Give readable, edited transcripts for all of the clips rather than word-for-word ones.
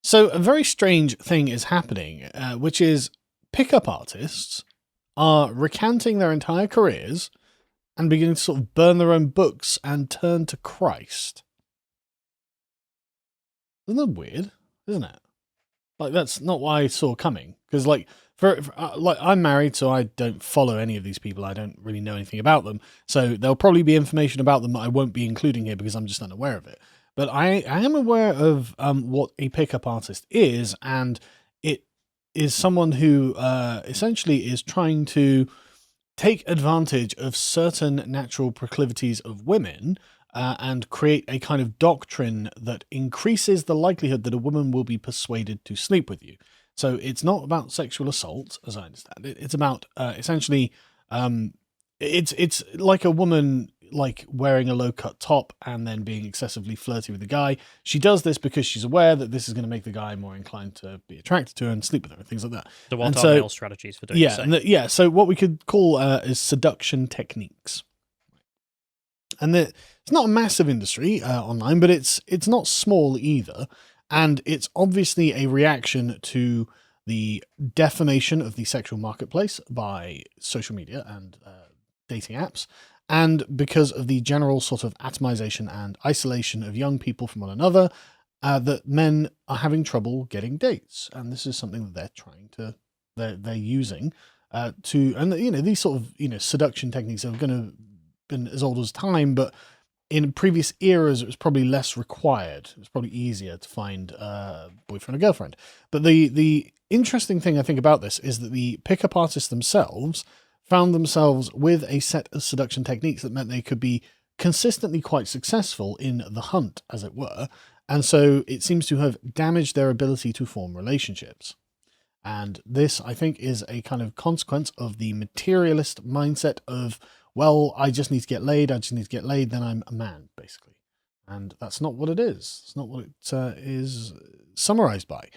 So a very strange thing is happening, which is pickup artists are recanting their entire careers and beginning to sort of burn their own books and turn to Christ. Isn't that weird? Isn't it? Like, that's not what I saw coming. Because, like, like, I'm married, so I don't follow any of these people. I don't really know anything about them. So there'll probably be information about them that I won't be including here because I'm just unaware of it. But I am aware of what a pickup artist is, and it is someone who essentially is trying to take advantage of certain natural proclivities of women and create a kind of doctrine that increases the likelihood that a woman will be persuaded to sleep with you. So it's not about sexual assault, as I understand it. It's about essentially, it's like a woman like wearing a low-cut top and then being excessively flirty with the guy. She does this because she's aware that this is going to make the guy more inclined to be attracted to her and sleep with her and things like that. So what are male strategies for doing yeah, so what we could call is seduction techniques. And it's not a massive industry online, but it's not small either. And it's obviously a reaction to the defamation of the sexual marketplace by social media and dating apps, and because of the general sort of atomization and isolation of young people from one another, that men are having trouble getting dates. And this is something that they're using to, and these sort of, seduction techniques are going to been as old as time, but in previous eras, it was probably less required. It was probably easier to find a boyfriend or girlfriend. But the interesting thing I think about this is that the pickup artists themselves found themselves with a set of seduction techniques that meant they could be consistently quite successful in the hunt, as it were. And so it seems to have damaged their ability to form relationships. And this, I think, is a kind of consequence of the materialist mindset of, well, I just need to get laid, then I'm a man, basically. And that's not what it is. It's not what it is summarized by.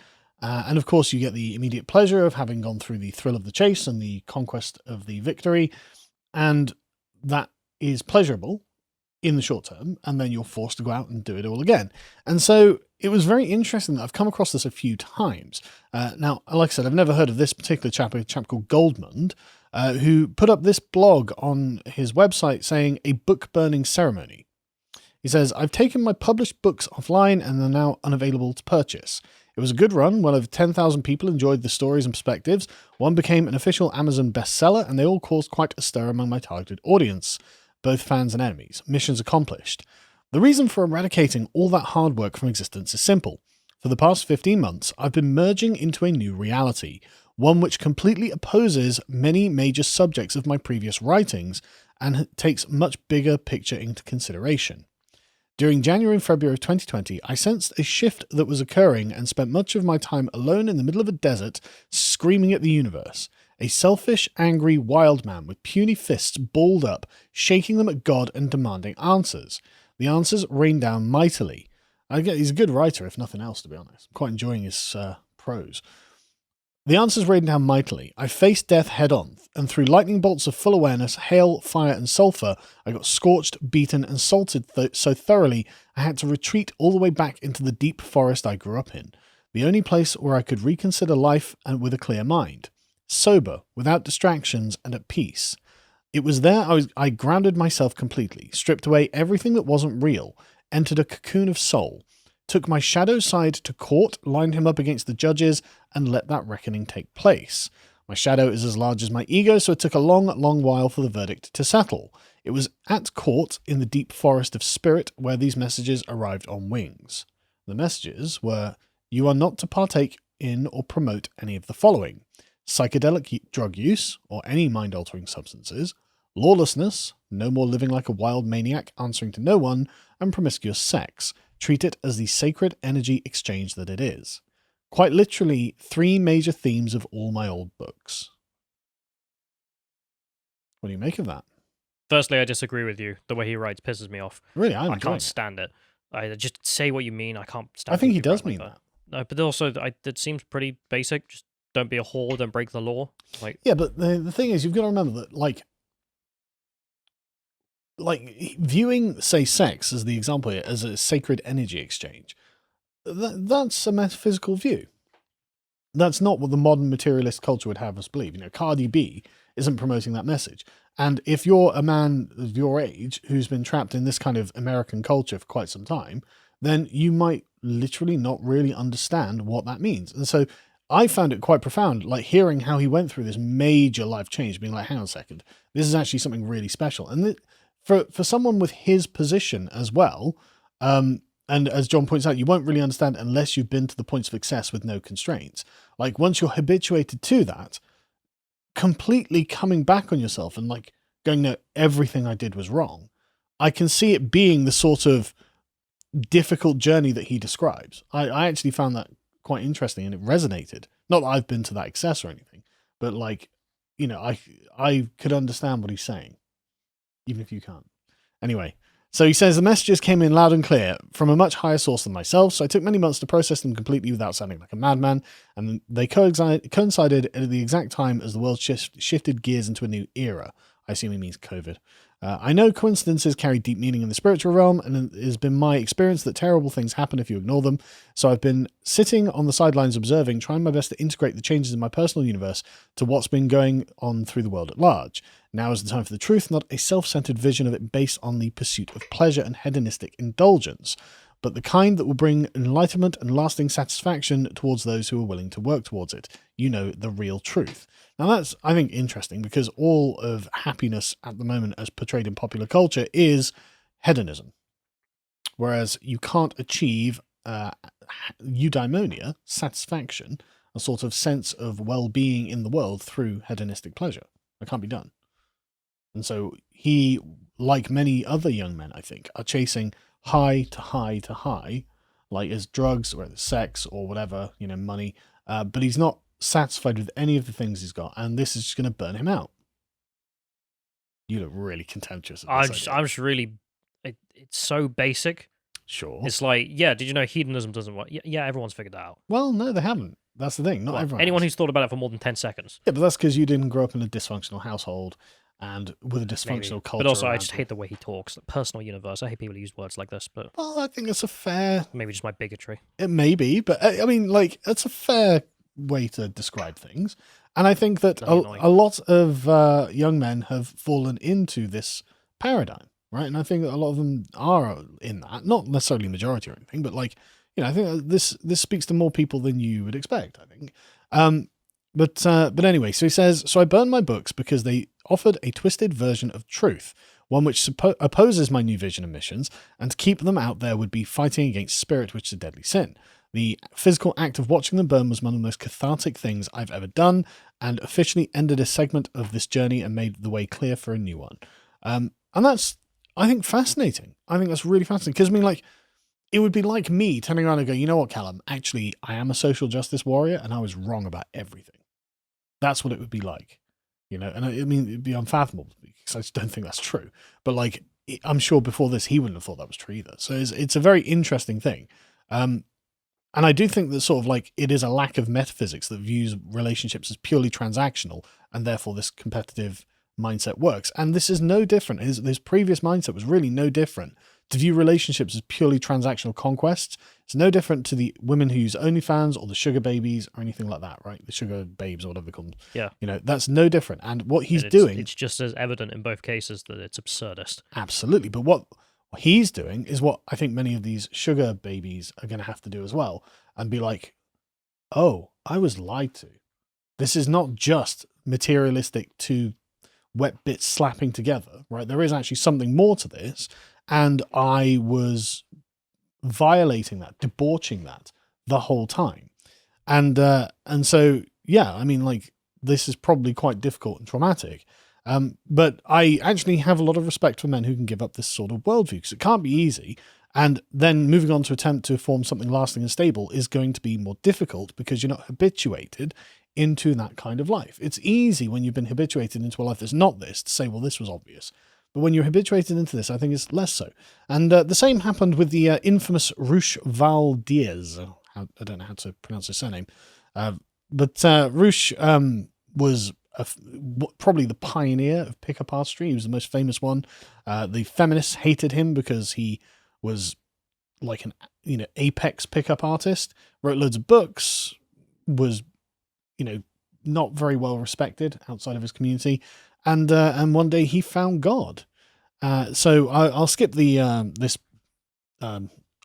And of course, you get the immediate pleasure of having gone through the thrill of the chase and the conquest of the victory. And that is pleasurable in the short term, and then you're forced to go out and do it all again. And so it was very interesting that I've come across this a few times. Now, like I said, I've never heard of this particular chap, a chap called Goldmund, who put up this blog on his website saying a book burning ceremony. He says, I've taken my published books offline and they're now unavailable to purchase. It was a good run. Well over 10,000 people enjoyed the stories and perspectives. One became an official Amazon bestseller, and they all caused quite a stir among my targeted audience, both fans and enemies. Missions accomplished. The reason for eradicating all that hard work from existence is simple. For the past 15 months, I've been merging into a new reality, one which completely opposes many major subjects of my previous writings and takes much bigger picture into consideration. During January and February of 2020, I sensed a shift that was occurring and spent much of my time alone in the middle of a desert, screaming at the universe. A selfish, angry, wild man with puny fists balled up, shaking them at God and demanding answers. The answers rained down mightily. He's a good writer, if nothing else, to be honest. I'm quite enjoying his prose. The answers rained down mightily. I faced death head-on, and through lightning bolts of full awareness, hail, fire, and sulphur, I got scorched, beaten, and salted so thoroughly I had to retreat all the way back into the deep forest I grew up in, the only place where I could reconsider life and with a clear mind, sober, without distractions, and at peace. It was there I grounded myself completely, stripped away everything that wasn't real, entered a cocoon of soul, took my shadow side to court, lined him up against the judges, and let that reckoning take place. My shadow is as large as my ego, so it took a long, long while for the verdict to settle. It was at court, in the deep forest of spirit, where these messages arrived on wings. The messages were, you are not to partake in or promote any of the following: psychedelic drug use, or any mind-altering substances, lawlessness, no more living like a wild maniac, answering to no one, and promiscuous sex. Treat it as the sacred energy exchange that it is. Quite literally, 3 major themes of all my old books. What do you make of that? Firstly, I disagree with you. The way he writes pisses me off. Really, I can't stand it. I just say what you mean. I can't stand. I think he does mean that. No, but also, it seems pretty basic. Just don't be a whore, don't break the law. Like, yeah, but the thing is, you've got to remember that, like viewing, say, sex as the example here, as a sacred energy exchange, that's a metaphysical view. That's not what the modern materialist culture would have us believe. Cardi B isn't promoting that message. And if you're a man of your age who's been trapped in this kind of American culture for quite some time, then you might literally not really understand what that means. And so I found it quite profound, like hearing how he went through this major life change, being like, hang on a second, this is actually something really special. And for someone with his position as well, and as John points out, you won't really understand unless you've been to the points of excess with no constraints. Like once you're habituated to that, completely coming back on yourself and like going, no, everything I did was wrong. I can see it being the sort of difficult journey that he describes. I actually found that quite interesting and it resonated. Not that I've been to that excess or anything, but like, I could understand what he's saying, even if you can't. Anyway, so he says the messages came in loud and clear from a much higher source than myself, so I took many months to process them completely without sounding like a madman, and they coincided at the exact time as the world shifted gears into a new era. I assume he means COVID. I know coincidences carry deep meaning in the spiritual realm, and it has been my experience that terrible things happen if you ignore them, so I've been sitting on the sidelines observing, trying my best to integrate the changes in my personal universe to what's been going on through the world at large. Now is the time for the truth, not a self-centered vision of it based on the pursuit of pleasure and hedonistic indulgence, but the kind that will bring enlightenment and lasting satisfaction towards those who are willing to work towards it. The real truth. Now that's, I think, interesting because all of happiness at the moment as portrayed in popular culture is hedonism. Whereas you can't achieve eudaimonia, satisfaction, a sort of sense of well-being in the world through hedonistic pleasure. That can't be done. And so he, like many other young men, I think, are chasing high to high to high, like as drugs or as sex or whatever, money. But he's not satisfied with any of the things he's got, and this is just going to burn him out. You look really contemptuous of this I'm just really... It's so basic. Sure. It's like, yeah, did you know hedonism doesn't work? Yeah, everyone's figured that out. Well, no, they haven't. That's the thing. Not everyone. Anyone who's thought about it for more than 10 seconds. Yeah, but that's because you didn't grow up in a dysfunctional household and with a dysfunctional culture. But also, I just hate the way he talks. Like, personal universe. I hate people who use words like this. But well, I think it's a fair... Maybe just my bigotry. It may be, but I mean, like, it's a fair way to describe things. And I think that a lot of young men have fallen into this paradigm, right? And I think that a lot of them are in that, not necessarily majority or anything, but like, I think this speaks to more people than you would expect, I think. But anyway, so he says, so I burned my books because they offered a twisted version of truth, one which opposes my new vision and missions, and to keep them out there would be fighting against spirit, which is a deadly sin. The physical act of watching them burn was one of the most cathartic things I've ever done, and officially ended a segment of this journey and made the way clear for a new one. And that's, I think, fascinating. I think that's really fascinating, because I mean, like, it would be like me turning around and going, you know what, Callum, actually, I am a social justice warrior, and I was wrong about everything. That's what it would be like, and I mean, it'd be unfathomable because I just don't think that's true. But like, I'm sure before this, he wouldn't have thought that was true either. So it's a very interesting thing. And I do think that sort of like it is a lack of metaphysics that views relationships as purely transactional, and therefore this competitive mindset works. And this is no different. His previous mindset was really no different. To view relationships as purely transactional conquests, it's no different to the women who use OnlyFans or the sugar babies or anything like that, right? The sugar babes or whatever they call them. Yeah. That's no different. And what he's doing... It's just as evident in both cases that it's absurdist. Absolutely. But what he's doing is what I think many of these sugar babies are going to have to do as well, and be like, oh, I was lied to. This is not just materialistic two wet bits slapping together, right? There is actually something more to this. And I was violating that, debauching that the whole time. And so, yeah, I mean, like, this is probably quite difficult and traumatic. But I actually have a lot of respect for men who can give up this sort of worldview, because it can't be easy. And then moving on to attempt to form something lasting and stable is going to be more difficult because you're not habituated into that kind of life. It's easy when you've been habituated into a life that's not this to say, well, this was obvious. But when you're habituated into this, I think it's less so. And the same happened with the infamous RooshV. I don't know how to pronounce his surname. But Roosh was probably the pioneer of pickup artistry. He was the most famous one. The feminists hated him because he was like an apex pickup artist, wrote loads of books, was not very well respected outside of his community, and one day he found God. So I'll skip the this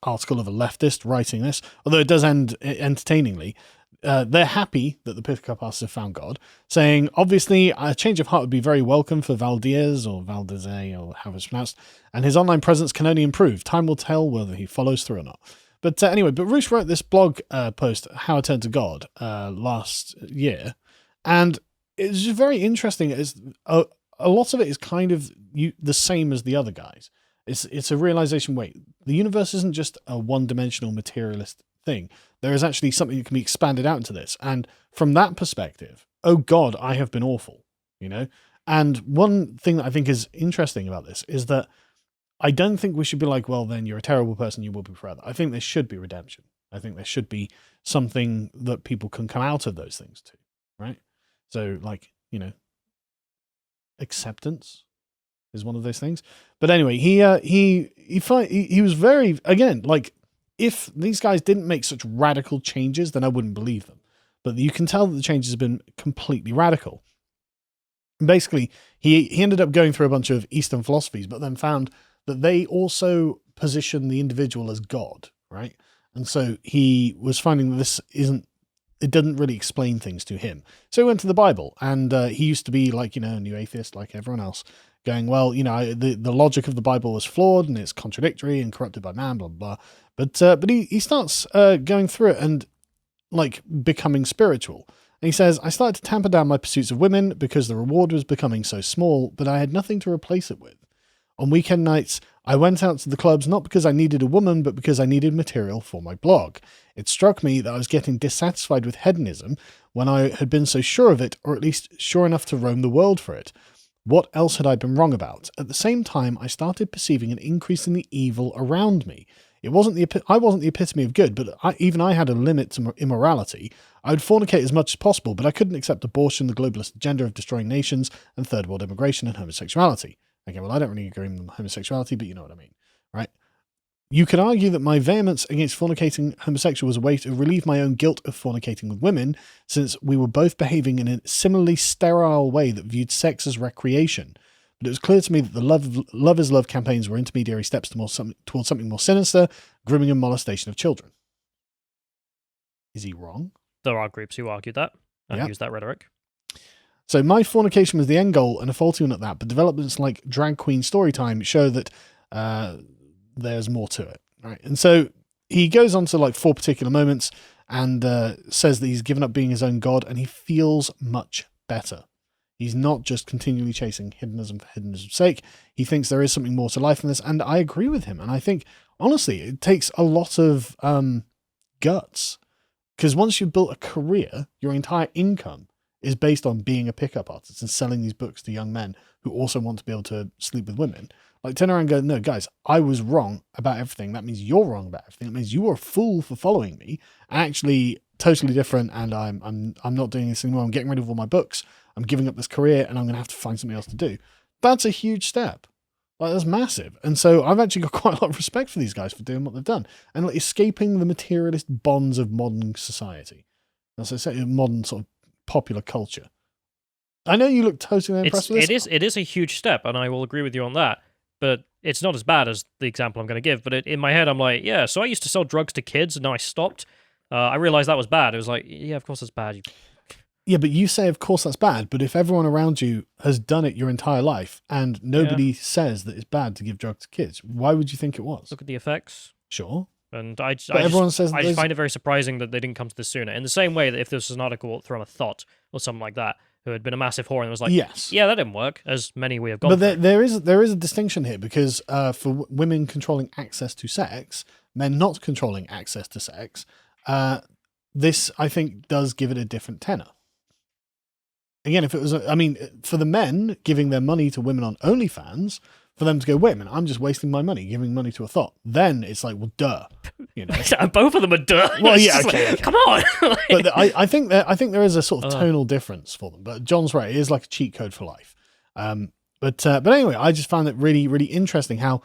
article of a leftist writing this, although it does end entertainingly. They're happy that the pickup artists have found God, saying, obviously, a change of heart would be very welcome for Valdez or however it's pronounced, and his online presence can only improve. Time will tell whether he follows through or not. But anyway, Roosh wrote this blog post, How I Turned to God, last year, and it's just very interesting. A lot of it is kind of the same as the other guys. It's a realization, wait, the universe isn't just a one-dimensional materialist thing. There is actually something that can be expanded out into this. And from that perspective, oh God, I have been awful, And one thing that I think is interesting about this is that I don't think we should be like, well, then you're a terrible person, you will be forever. I think there should be redemption. I think there should be something that people can come out of those things to, right? So like, acceptance is one of those things. But anyway, he was very, again, like, if these guys didn't make such radical changes, then I wouldn't believe them. But you can tell that the changes have been completely radical. And basically, he ended up going through a bunch of Eastern philosophies, but then found that they also position the individual as God, right? And so he was finding that it doesn't really explain things to him. So he went to the Bible, and he used to be like, a new atheist like everyone else, going, well, the logic of the Bible was flawed and it's contradictory and corrupted by man, blah, blah, blah. But he starts going through it and like becoming spiritual. And he says, I started to tamper down my pursuits of women because the reward was becoming so small, but I had nothing to replace it with. On weekend nights, I went out to the clubs not because I needed a woman, but because I needed material for my blog. It struck me that I was getting dissatisfied with hedonism when I had been so sure of it, or at least sure enough to roam the world for it. What else had I been wrong about? At the same time, I started perceiving an increase in the evil around me. I wasn't the epitome of good, but even I had a limit to immorality. I would fornicate as much as possible, but I couldn't accept abortion, the globalist agenda of destroying nations, and third world immigration and homosexuality. Okay, well, I don't really agree with homosexuality, but you know what I mean, right? You could argue that my vehemence against fornicating homosexual was a way to relieve my own guilt of fornicating with women, since we were both behaving in a similarly sterile way that viewed sex as recreation. But it was clear to me that the love is love campaigns were intermediary steps towards something more sinister, grooming and molestation of children. Is he wrong? There are groups who argue that and use that rhetoric. So my fornication was the end goal and a faulty one at that, but developments like drag queen storytime show that there's more to it, right? And so he goes on to like 4 particular moments and says that he's given up being his own god and he feels much better. He's not just continually chasing hedonism for hedonism's sake. He thinks there is something more to life than this, and I agree with him. And I think, honestly, it takes a lot of guts, because once you've built a career, your entire income is based on being a pickup artist and selling these books to young men who also want to be able to sleep with women. Like, turn around and go, no, guys, I was wrong about everything. That means you're wrong about everything. That means you were a fool for following me. Actually, totally different, and I'm not doing this anymore. I'm getting rid of all my books. I'm giving up this career, and I'm going to have to find something else to do. That's a huge step. Like, that's massive. And so I've actually got quite a lot of respect for these guys for doing what they've done and like escaping the materialist bonds of modern society. As I say, modern sort of popular culture. I know you look totally impressed with this. It is a huge step, and I will agree with you on that. But it's not as bad as the example I'm going to give. But in my head, I'm like, yeah, so I used to sell drugs to kids, and now I stopped. I realized that was bad. It was like, yeah, of course it's bad. Yeah, but you say, of course that's bad. But if everyone around you has done it your entire life, and nobody says that it's bad to give drugs to kids, why would you think it was? Look at the effects. Sure. And I just find it very surprising that they didn't come to this sooner. In the same way that if this was an article from a thought or something like that, who had been a massive whore and was like, yes, yeah, that didn't work, as many we have gone. But there is a distinction here, because for women controlling access to sex, men not controlling access to sex, this, I think, does give it a different tenor. Again, if it was, for the men giving their money to women on OnlyFans, for them to go, wait a minute, I'm just wasting my money giving money to a thought. Then it's like, well, duh, you know. Both of them are duh. Well, yeah, okay. Come on. But I think there is a sort of tonal difference for them. But John's right; it is like a cheat code for life. But anyway, I just found it really, really interesting how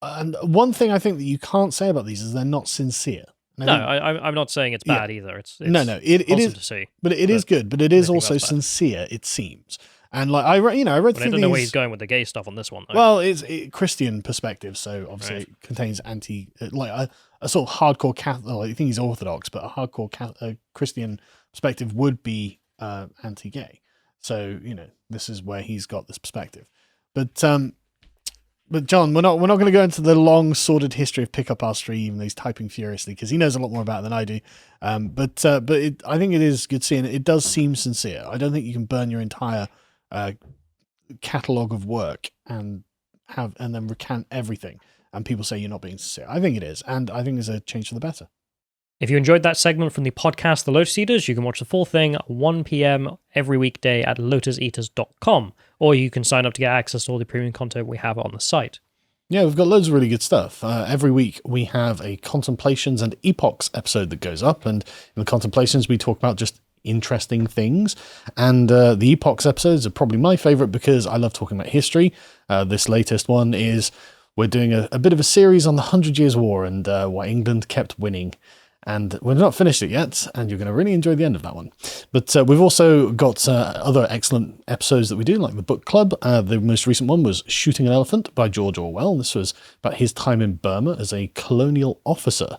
And one thing I think that you can't say about these is they're not sincere. No, I'm not saying it's bad either. It's no, it awesome is to see, but it is good. But it is anything also else bad. sincere. It seems, and like I read But I through don't know where these. he's going with the gay stuff on this one, though. Well, it's Christian perspective, so obviously Right. it contains a sort of hardcore Catholic. I think he's Orthodox, but a hardcore Christian perspective would be anti-gay. So this is where he's got this perspective. But John, we're not going to go into the long sordid history of Pick Up Our Stream, even though he's typing furiously because he knows a lot more about it than I do. I think it is good seeing it. It does seem sincere. I don't think you can burn your entire catalogue of work and then recant everything, and people say you're not being sincere. I think it is, and I think there's a change for the better. If you enjoyed that segment from the podcast, The Lotus Eaters, you can watch the full thing at 1 p.m. every weekday at lotuseaters.com, or you can sign up to get access to all the premium content we have on the site. Yeah, we've got loads of really good stuff. Every week we have a Contemplations and Epochs episode that goes up, and in the Contemplations we talk about just interesting things, and the Epochs episodes are probably my favourite because I love talking about history. This latest one is we're doing a bit of a series on the 100 Years' War and why England kept winning. And we've not finished it yet, and you're going to really enjoy the end of that one. But we've also got other excellent episodes that we do, like the book club. The most recent one was Shooting an Elephant by George Orwell. This was about his time in Burma as a colonial officer,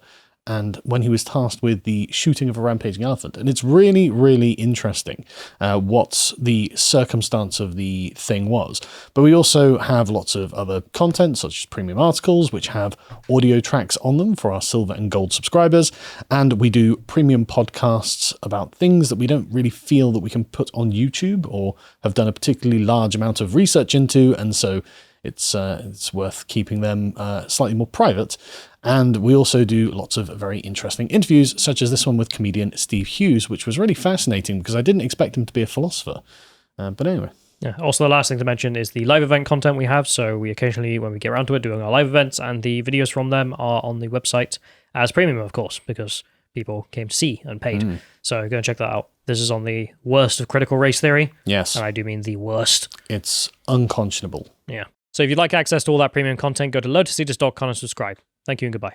and when he was tasked with the shooting of a rampaging elephant. And it's really, really interesting what the circumstance of the thing was. But we also have lots of other content, such as premium articles, which have audio tracks on them for our silver and gold subscribers. And we do premium podcasts about things that we don't really feel that we can put on YouTube or have done a particularly large amount of research into. And so it's worth keeping them slightly more private. And we also do lots of very interesting interviews, such as this one with comedian Steve Hughes, which was really fascinating because I didn't expect him to be a philosopher. But anyway. Yeah. Also, the last thing to mention is the live event content we have. So we occasionally, when we get around to it, doing our live events, and the videos from them are on the website as premium, of course, because people came to see and paid. So go and check that out. This is on the worst of critical race theory. Yes. And I do mean the worst. It's unconscionable. Yeah. So if you'd like access to all that premium content, go to lotuseaters.com and subscribe. Thank you and goodbye.